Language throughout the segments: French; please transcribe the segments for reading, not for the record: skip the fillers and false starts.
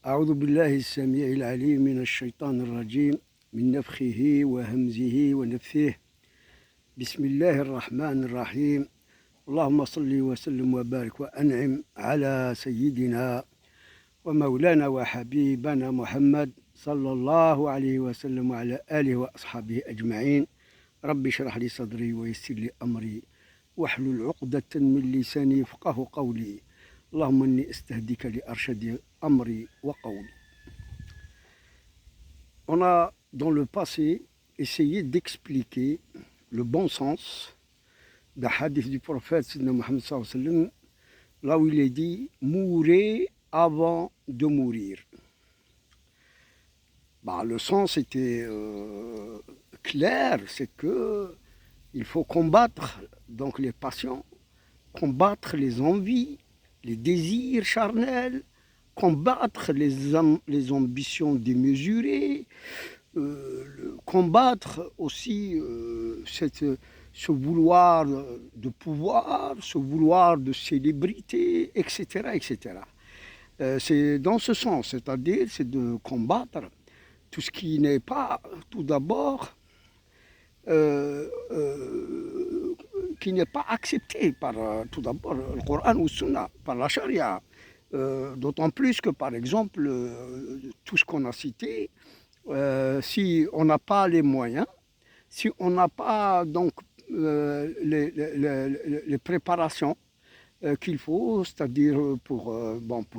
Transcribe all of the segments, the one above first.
أعوذ بالله السميع العليم من الشيطان الرجيم من نفخه وهمزه ونفثه بسم الله الرحمن الرحيم اللهم صل وسلم وبارك وأنعم على سيدنا ومولانا وحبيبنا محمد صلى الله عليه وسلم وعلى آله وأصحابه أجمعين رب اشرح لي صدري ويسر لي أمري واحلل عقدة من لساني يفقه قولي اللهم إني أستهديك لأرشد أمري وقولي. On a dans le passé essayé d'expliquer le bon sens d'un hadith du prophète Sidna Muhammad sallallahu alayhi wa sallam, là où il est dit « mourez avant de mourir ». Le sens était clair, c'est que il faut combattre donc les passions, combattre les envies, les désirs charnels, combattre les ambitions démesurées, combattre aussi ce vouloir de pouvoir, ce vouloir de célébrité, etc. etc. C'est dans ce sens, c'est-à-dire c'est de combattre tout ce qui n'est pas, tout d'abord, qui n'est pas accepté par, tout d'abord, le Coran ou le Sunna, par la Charia. D'autant plus que, par exemple, tout ce qu'on a cité, si on n'a pas les moyens, si on n'a pas donc les préparations qu'il faut, c'est-à-dire pour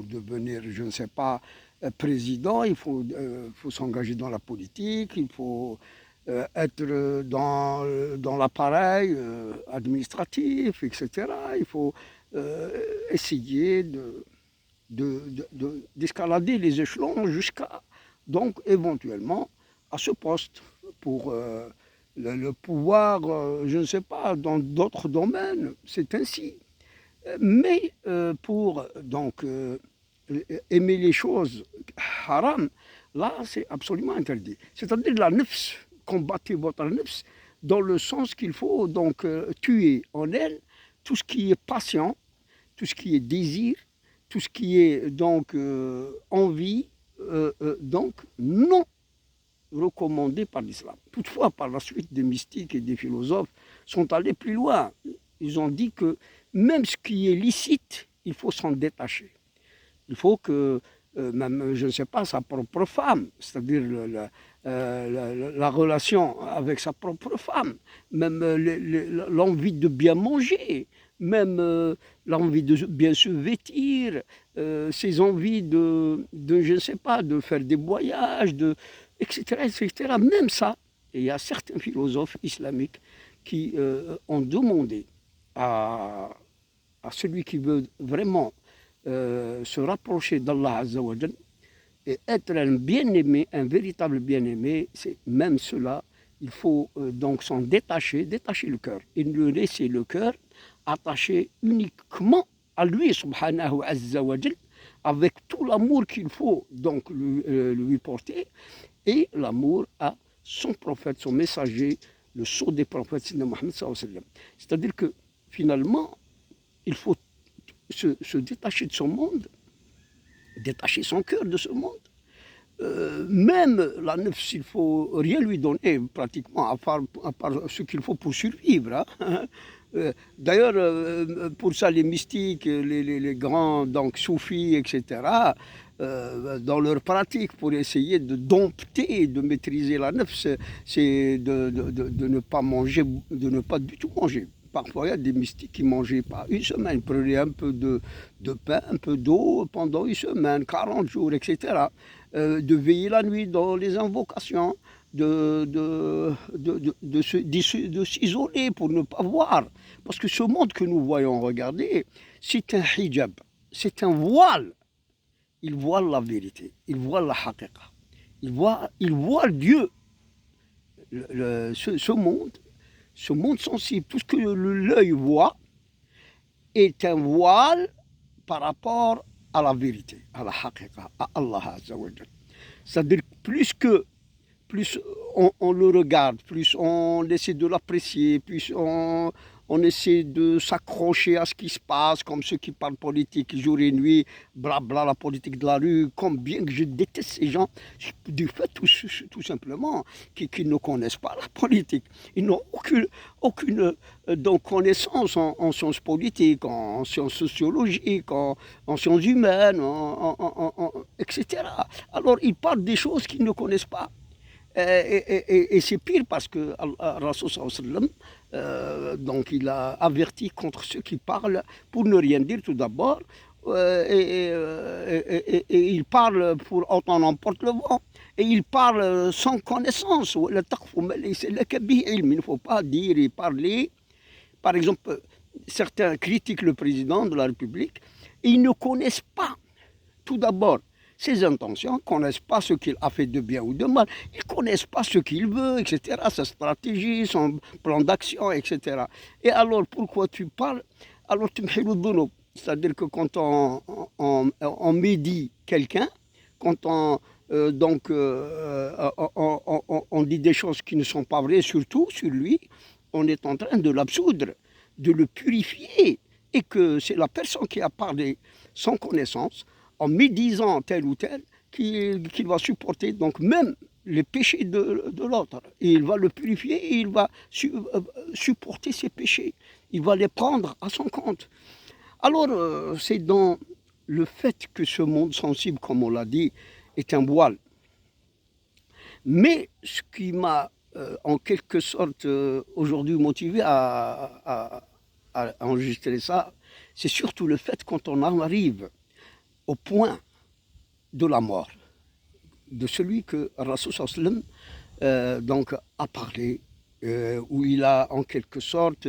devenir, je ne sais pas, président, il faut s'engager dans la politique, il faut être dans l'appareil administratif, etc. Il faut essayer d'escalader les échelons jusqu'à, donc éventuellement, à ce poste pour le pouvoir, je ne sais pas, dans d'autres domaines, c'est ainsi. Mais pour donc aimer les choses haram, là c'est absolument interdit. C'est-à-dire la nafs, combattez votre nafs dans le sens qu'il faut donc tuer en elle tout ce qui est passion, tout ce qui est désir, tout ce qui est donc envie, donc non recommandé par l'islam. Toutefois, par la suite, des mystiques et des philosophes sont allés plus loin. Ils ont dit que même ce qui est licite, il faut s'en détacher. Il faut que, même, je ne sais pas, sa propre femme, c'est-à-dire la relation avec sa propre femme, même l'envie de bien manger, même l'envie de bien se vêtir, ses envies de, je ne sais pas, de faire des voyages, etc., etc. Même ça, et il y a certains philosophes islamiques qui ont demandé à celui qui veut vraiment se rapprocher d'Allah Azza wa Jal et être un bien-aimé, un véritable bien-aimé, c'est même cela, il faut donc s'en détacher le cœur, et ne laisser le cœur attaché uniquement à lui, subhanahu azza wa jal, avec tout l'amour qu'il faut donc lui porter, et l'amour à son prophète, son messager, le sceau des prophètes, c'est-à-dire que finalement, il faut se détacher de son monde, détacher son cœur de ce monde. Même la nefs, il ne faut rien lui donner pratiquement, à part ce qu'il faut pour survivre. Hein. D'ailleurs, pour ça, les mystiques, les grands donc, soufis, etc., dans leur pratique, pour essayer de dompter, de maîtriser la nefs, c'est de ne pas manger, de ne pas du tout manger. Parfois, il y a des mystiques qui ne mangeaient pas une semaine, prenaient un peu de pain, un peu d'eau pendant une semaine, 40 jours, etc. De veiller la nuit dans les invocations, de s'isoler pour ne pas voir. Parce que ce monde que nous voyons, regardez, c'est un hijab, c'est un voile. Il voit la vérité, il voit la haqiqa, il voit Dieu. Ce monde sensible, tout ce que l'œil voit est un voile par rapport à la vérité, à la haqiqa, à Allah Azza wa Jal. C'est-à-dire plus on le regarde, plus on essaie de l'apprécier, plus on on essaie de s'accrocher à ce qui se passe, comme ceux qui parlent politique jour et nuit, blabla, la politique de la rue, combien que je déteste ces gens, du fait tout simplement qu'ils ne connaissent pas la politique. Ils n'ont aucune donc, connaissance en sciences politiques, en sciences sociologiques, en sciences humaines, etc. Alors ils parlent des choses qu'ils ne connaissent pas. Et c'est pire parce que Rasul sallam, donc il a averti contre ceux qui parlent pour ne rien dire tout d'abord, et il parle pour autant n'emporte le vent, et il parle sans connaissance. Il ne faut pas dire et parler. Par exemple, certains critiquent le président de la République et ils ne connaissent pas tout d'abord ses intentions, ne connaissent pas ce qu'il a fait de bien ou de mal, ils ne connaissent pas ce qu'il veut, etc., sa stratégie, son plan d'action, etc. Et alors, pourquoi tu parles? Alors, tu me fais le dono. C'est-à-dire que quand on médit quelqu'un, quand on dit des choses qui ne sont pas vraies, surtout sur lui, on est en train de l'absoudre, de le purifier, et que c'est la personne qui a parlé sans connaissance, en médisant tel ou tel, qu'il va supporter donc même les péchés de l'autre. Et il va le purifier et il va supporter ses péchés. Il va les prendre à son compte. Alors, c'est dans le fait que ce monde sensible, comme on l'a dit, est un voile. Mais ce qui m'a en quelque sorte aujourd'hui motivé à enregistrer ça, c'est surtout le fait quand on en arrive au point de la mort, de celui que Rasul sallam donc a parlé, où il a en quelque sorte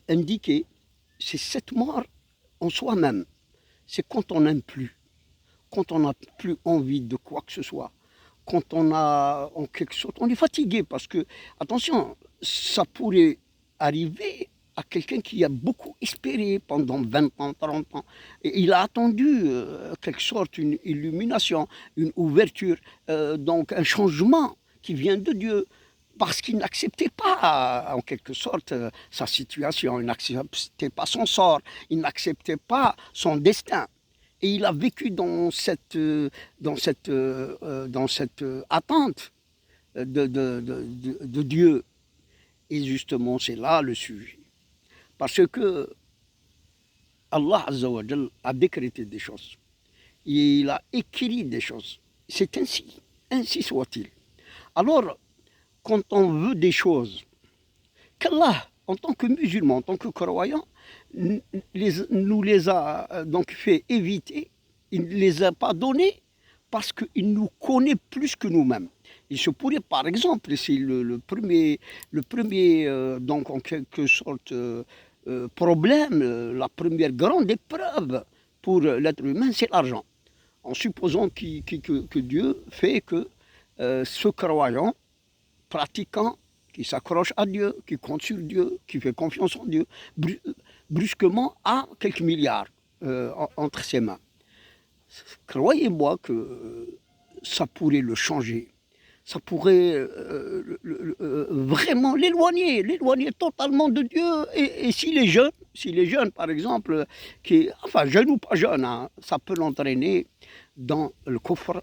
indiqué, c'est cette mort en soi-même, c'est quand on n'aime plus, quand on n'a plus envie de quoi que ce soit, quand on a en quelque sorte, on est fatigué parce que, attention, ça pourrait arriver à quelqu'un qui a beaucoup espéré pendant 20 ans, 30 ans. Et il a attendu, quelque sorte, une illumination, une ouverture, donc un changement qui vient de Dieu, parce qu'il n'acceptait pas, en quelque sorte, sa situation, il n'acceptait pas son sort, il n'acceptait pas son destin. Et il a vécu dans cette attente de Dieu. Et justement, c'est là le sujet. Parce que Allah Azza wa Jal a décrété des choses. Il a écrit des choses. C'est ainsi soit-il. Alors, quand on veut des choses, qu'Allah, en tant que musulman, en tant que croyant, nous les a donc fait éviter, il ne les a pas donnés parce qu'il nous connaît plus que nous-mêmes. Il se pourrait, par exemple, c'est le premier donc en quelque sorte problème, la première grande épreuve pour l'être humain, c'est l'argent. En supposant que Dieu fait que ce croyant, pratiquant, qui s'accroche à Dieu, qui compte sur Dieu, qui fait confiance en Dieu, brusquement a quelques milliards entre ses mains. Croyez-moi que ça pourrait le changer. Ça pourrait vraiment l'éloigner totalement de Dieu. Et s'il est jeune, par exemple, enfin jeune ou pas jeune, hein, ça peut l'entraîner dans le kufr,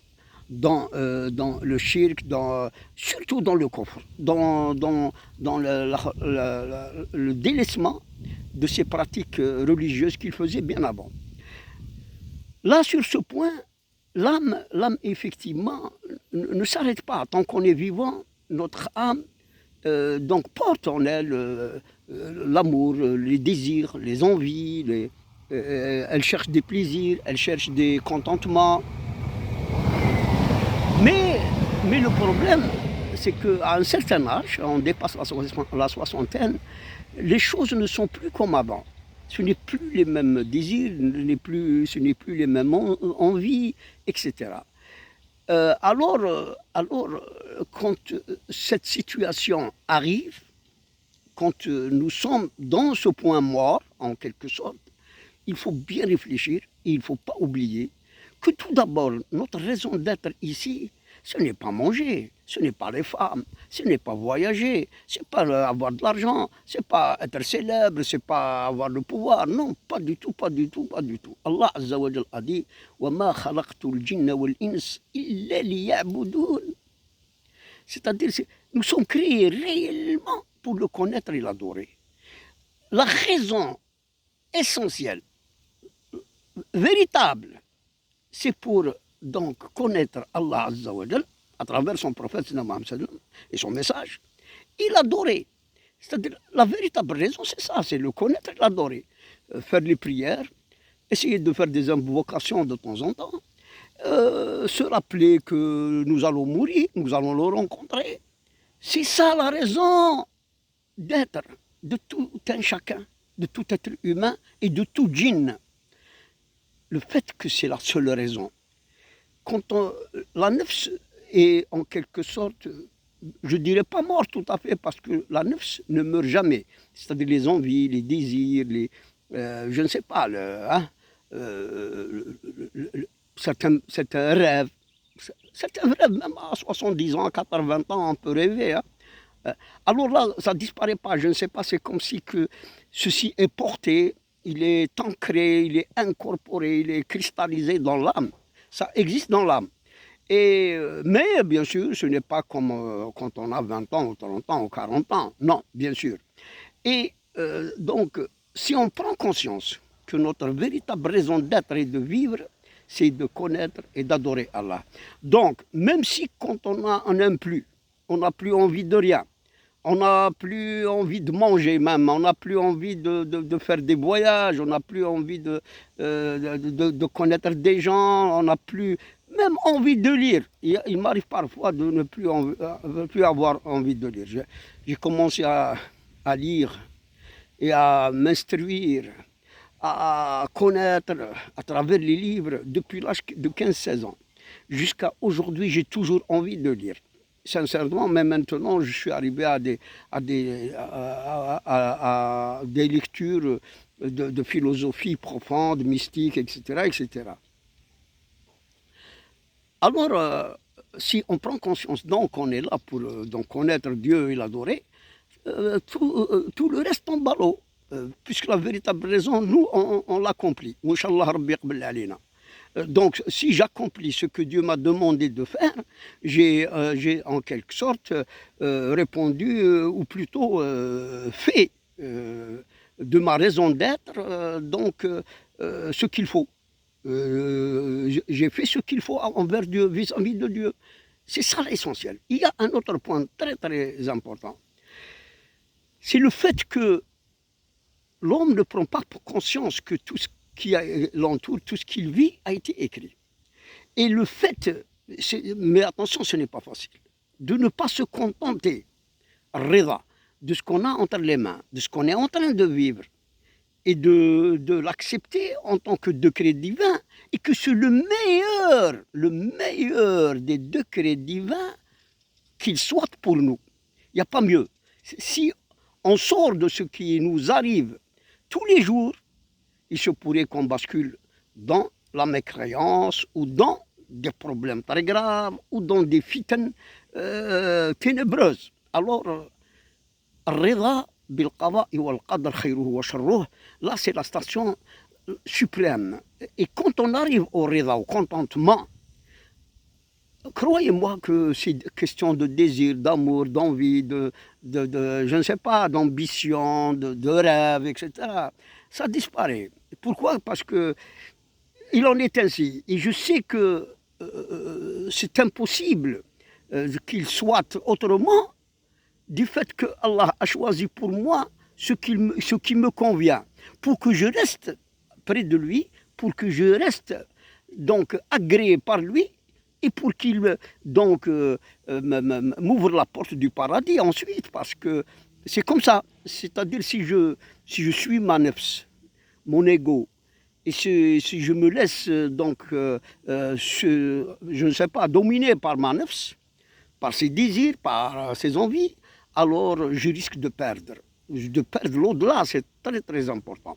dans le shirk, surtout dans le kufr, dans le délaissement de ces pratiques religieuses qu'il faisait bien avant. Là, sur ce point, l'âme, effectivement, ne s'arrête pas. Tant qu'on est vivant, notre âme donc porte en elle l'amour, les désirs, les envies, elle cherche des plaisirs, elle cherche des contentements. Mais le problème, c'est qu'à un certain âge, on dépasse la soixantaine, les choses ne sont plus comme avant. Ce n'est plus les mêmes désirs, ce n'est plus les mêmes envies, etc. Alors, quand cette situation arrive, quand nous sommes dans ce point mort, en quelque sorte, il faut bien réfléchir et il ne faut pas oublier que tout d'abord, notre raison d'être ici, ce n'est pas manger, ce n'est pas les femmes, ce n'est pas voyager, ce n'est pas avoir de l'argent, ce n'est pas être célèbre, ce n'est pas avoir le pouvoir. Non, pas du tout, pas du tout, pas du tout. Allah Azza wa Jal a dit وَمَا خَلَقْتُ الْجِنَّ وَالْإِنسَ إِلَّا لِيَعْبُدُونَ. C'est-à-dire, nous sommes créés réellement pour le connaître et l'adorer. La raison essentielle, véritable, c'est pour donc connaître Allah Azza wa Jal à travers son prophète et son message, et l'adorer. C'est-à-dire, la véritable raison, c'est ça, c'est le connaître et l'adorer. Faire les prières, essayer de faire des invocations de temps en temps, se rappeler que nous allons mourir, nous allons le rencontrer. C'est ça la raison d'être de tout un chacun, de tout être humain et de tout djinn. Le fait que c'est la seule raison. Quand la nefs est en quelque sorte, je ne dirais pas mort tout à fait, parce que la nefs ne meurt jamais. C'est-à-dire les envies, les désirs, je ne sais pas, certains rêves. Certains rêves, même à 70 ans, à 80 ans, on peut rêver. Alors là, ça ne disparaît pas. Je ne sais pas, c'est comme si que ceci est porté, il est ancré, il est incorporé, il est cristallisé dans l'âme. Ça existe dans l'âme. Mais bien sûr, ce n'est pas comme quand on a 20 ans, ou 30 ans, ou 40 ans. Non, bien sûr. Et donc, si on prend conscience que notre véritable raison d'être et de vivre, c'est de connaître et d'adorer Allah. Donc, même si quand on n'aime plus, on n'a plus envie de rien, on n'a plus envie de manger même, on n'a plus envie de faire des voyages, on n'a plus envie de connaître des gens, on n'a plus même envie de lire. Il m'arrive parfois de ne plus avoir envie de lire. J'ai commencé à lire et à m'instruire, à connaître à travers les livres depuis l'âge de 15-16 ans. Jusqu'à aujourd'hui, j'ai toujours envie de lire. Sincèrement, mais maintenant, je suis arrivé à des lectures de philosophie profonde, mystique, etc., etc. Alors, si on prend conscience, donc on est là pour donc connaître Dieu et l'adorer, tout le reste tombe à l'eau, puisque la véritable raison, nous, on l'accomplit. Donc, si j'accomplis ce que Dieu m'a demandé de faire, j'ai en quelque sorte répondu, ou plutôt fait de ma raison d'être, donc ce qu'il faut. J'ai fait ce qu'il faut envers Dieu, vis-à-vis de Dieu. C'est ça l'essentiel. Il y a un autre point très très important. C'est le fait que l'homme ne prend pas conscience que tout ce qui l'entoure, tout ce qu'il vit a été écrit. Et le fait, mais attention, ce n'est pas facile, de ne pas se contenter, rida, de ce qu'on a entre les mains, de ce qu'on est en train de vivre, et de l'accepter en tant que décret divin, et que c'est le meilleur des décrets divins qu'il soit pour nous. Il n'y a pas mieux. Si on sort de ce qui nous arrive tous les jours, il se pourrait qu'on bascule dans la mécréance ou dans des problèmes très graves ou dans des fitnes ténébreuses. Alors, Rida bil qada'i wal qadr khayruhu wa sharruhu, là c'est la station suprême. Et quand on arrive au Rida, au contentement, croyez-moi que c'est question de désir, d'amour, d'envie, je ne sais pas, d'ambition, de rêve, etc. Ça disparaît. Pourquoi? Parce que il en est ainsi. Et je sais que c'est impossible qu'il soit autrement, du fait que Allah a choisi pour moi ce qui me convient, pour que je reste près de lui, pour que je reste donc agréé par lui, et pour qu'il donc m'ouvre la porte du paradis ensuite, parce que c'est comme ça. C'est-à-dire si je suis ma nefs, mon ego, et si je me laisse donc, je ne sais pas, dominer par ma nefs, par ses désirs, par ses envies, alors je risque de perdre l'au-delà. C'est très très important.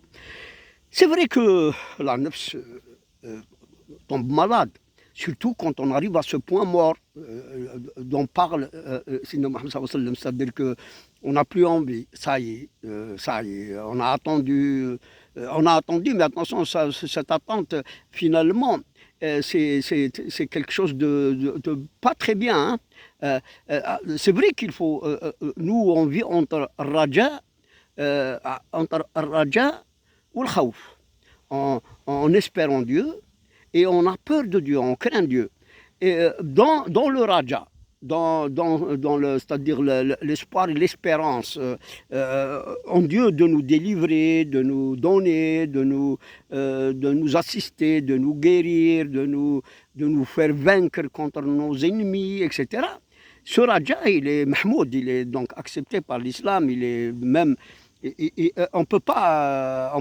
C'est vrai que la nefs tombe malade, surtout quand on arrive à ce point mort dont parle Sidna Mohammed sallallahu alayhi wa sallam, c'est-à-dire qu'on n'a plus envie, ça y est, on a attendu, mais attention, cette attente, finalement, c'est quelque chose de pas très bien. C'est vrai qu'il faut, nous on vit entre Raja, ou le Khawf, en espérant Dieu, et on a peur de Dieu, on craint Dieu. Et dans le Raja, c'est-à-dire l'espoir et l'espérance en Dieu de nous délivrer, de nous donner, de nous assister, de nous guérir, de nous faire vaincre contre nos ennemis, etc. Ce Raja, il est Mahmoud, il est donc accepté par l'islam, il est même, on ne peut pas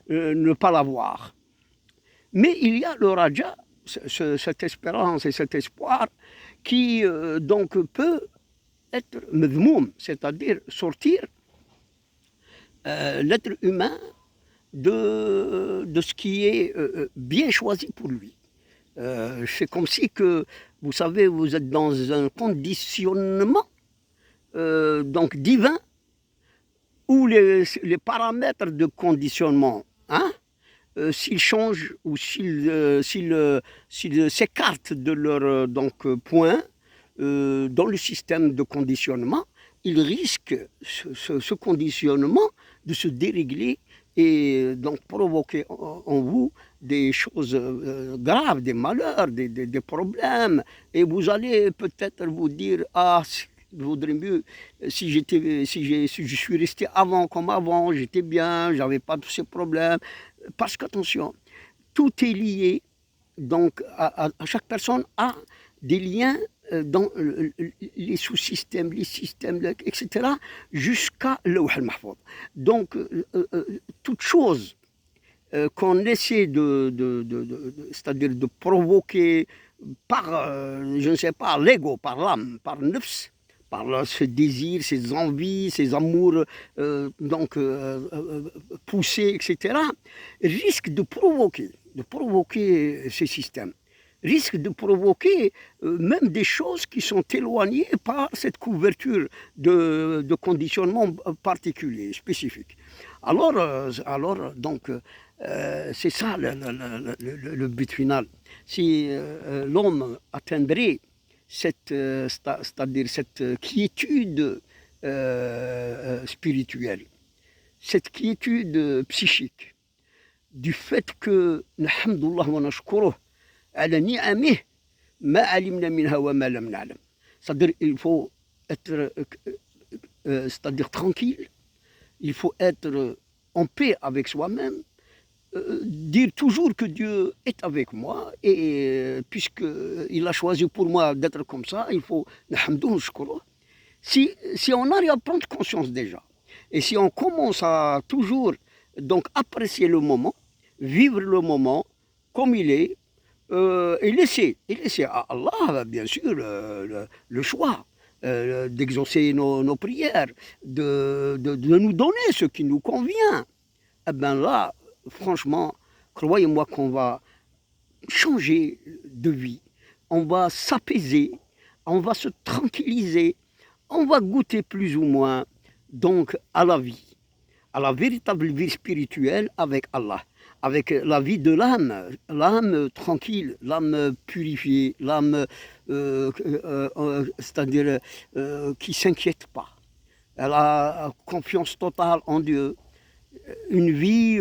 ne pas l'avoir. Mais il y a le Raja, cette espérance et cet espoir qui donc peut être medmoum, c'est-à-dire sortir l'être humain de ce qui est bien choisi pour lui. C'est comme si que, vous savez, vous êtes dans un conditionnement donc divin où les paramètres de conditionnement, s'ils changent ou s'ils s'écartent de leur point dans le système de conditionnement, ils risquent ce conditionnement de se dérégler et donc provoquer en vous des choses graves, des malheurs, des problèmes. Et vous allez peut-être vous dire, il vaudrait mieux si je suis resté comme avant, j'étais bien, j'avais pas tous ces problèmes. Parce qu'attention, tout est lié, donc à chaque personne a des liens dans les sous-systèmes, les systèmes, etc., jusqu'à l'Awh al-Mahfouz. Donc, toute chose qu'on essaie c'est-à-dire de provoquer par, je ne sais pas, l'ego, par l'âme, par le nefs, par ce désir, ces envies, ces amours poussés, etc., risque de provoquer ces systèmes, risque de provoquer même des choses qui sont éloignées par cette couverture de conditionnement particulier, spécifique. Alors donc, c'est ça le but final. Si l'homme atteindrait c'est-à-dire cette quiétude spirituelle, cette quiétude psychique, du fait que, alhamdulillah wa nashkuruh, ala ni'amih, ma alimna minha wa ma lam na'lam. C'est-à-dire il faut être c'est-à-dire tranquille, il faut être en paix avec soi-même, dire toujours que Dieu est avec moi et puisqu'il a choisi pour moi d'être comme ça, il faut, si on arrive à prendre conscience déjà, et si on commence à toujours donc apprécier le moment, vivre le moment comme il est, et laisser à Allah, bien sûr, le choix d'exaucer nos prières, de nous donner ce qui nous convient, eh bien là, franchement, croyez-moi qu'on va changer de vie, on va s'apaiser, on va se tranquilliser, on va goûter plus ou moins donc à la vie, à la véritable vie spirituelle avec Allah, avec la vie de l'âme tranquille, l'âme purifiée, l'âme c'est-à-dire qui ne s'inquiète pas. Elle a confiance totale en Dieu, une vie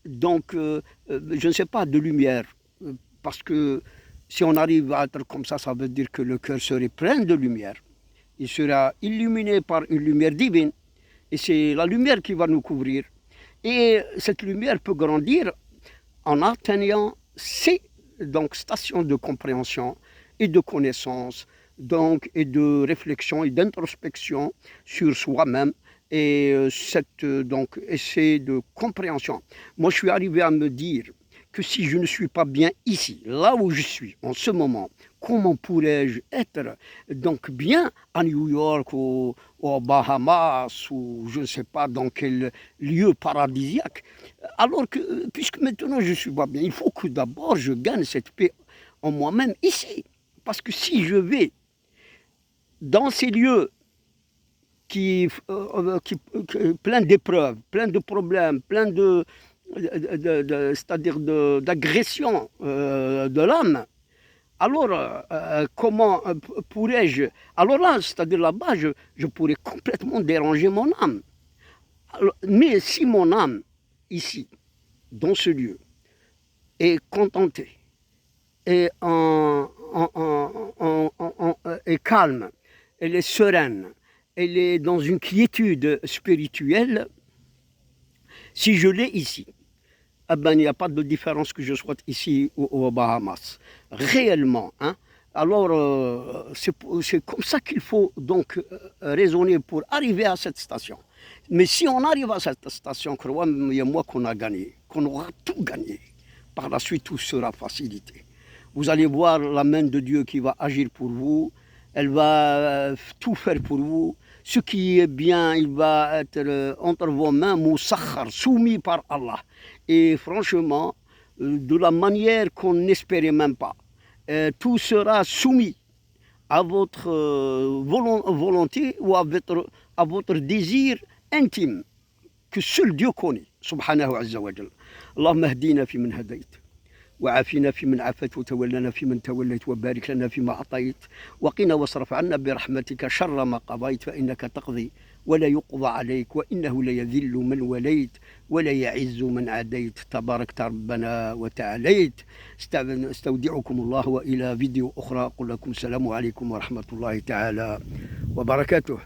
je ne sais pas, de lumière, parce que si on arrive à être comme ça veut dire que le cœur serait plein de lumière. Il sera illuminé par une lumière divine, et c'est la lumière qui va nous couvrir. Et cette lumière peut grandir en atteignant ces stations de compréhension et de connaissance, et de réflexion et d'introspection sur soi-même, et cet essai de compréhension. Moi, je suis arrivé à me dire que si je ne suis pas bien ici, là où je suis, en ce moment, comment pourrais-je être donc bien à New York ou aux Bahamas ou je ne sais pas dans quel lieu paradisiaque, alors que, puisque maintenant je ne suis pas bien, il faut que d'abord je gagne cette paix en moi-même ici. Parce que si je vais dans ces lieux plein d'épreuves, plein de problèmes, plein c'est-à-dire d'agressions de l'âme, alors comment pourrais-je... Alors là, c'est-à-dire là-bas, je pourrais complètement déranger mon âme. Alors, mais si mon âme, ici, dans ce lieu, est contentée, est est calme, elle est sereine, elle est dans une quiétude spirituelle, si je l'ai ici, eh ben, il n'y a pas de différence que je sois ici aux Bahamas. Réellement, hein. Alors, c'est comme ça qu'il faut donc raisonner pour arriver à cette station. Mais si on arrive à cette station, croyez-moi qu'on a gagné, qu'on aura tout gagné. Par la suite, tout sera facilité. Vous allez voir la main de Dieu qui va agir pour vous. Elle va tout faire pour vous. Ce qui est bien, il va être entre vos mains, mousakhar, soumis par Allah. Et franchement, de la manière qu'on n'espérait même pas. Tout sera soumis à votre volonté ou à votre désir intime que seul Dieu connaît, subhanahu azza wa jalla. Allahumma hdina fi man hadayt. وعافنا فيمن عافيت وتولنا فيمن توليت وبارك لنا فيما أعطيت وقنا واصرف عنا برحمتك شر ما قضيت فإنك تقضي ولا يقضى عليك وإنه لا يذل من وليت ولا يعز من عاديت تباركت ربنا وتعاليت. استودعكم الله وإلى فيديو أخرى أقول لكم السلام عليكم ورحمة الله تعالى وبركاته.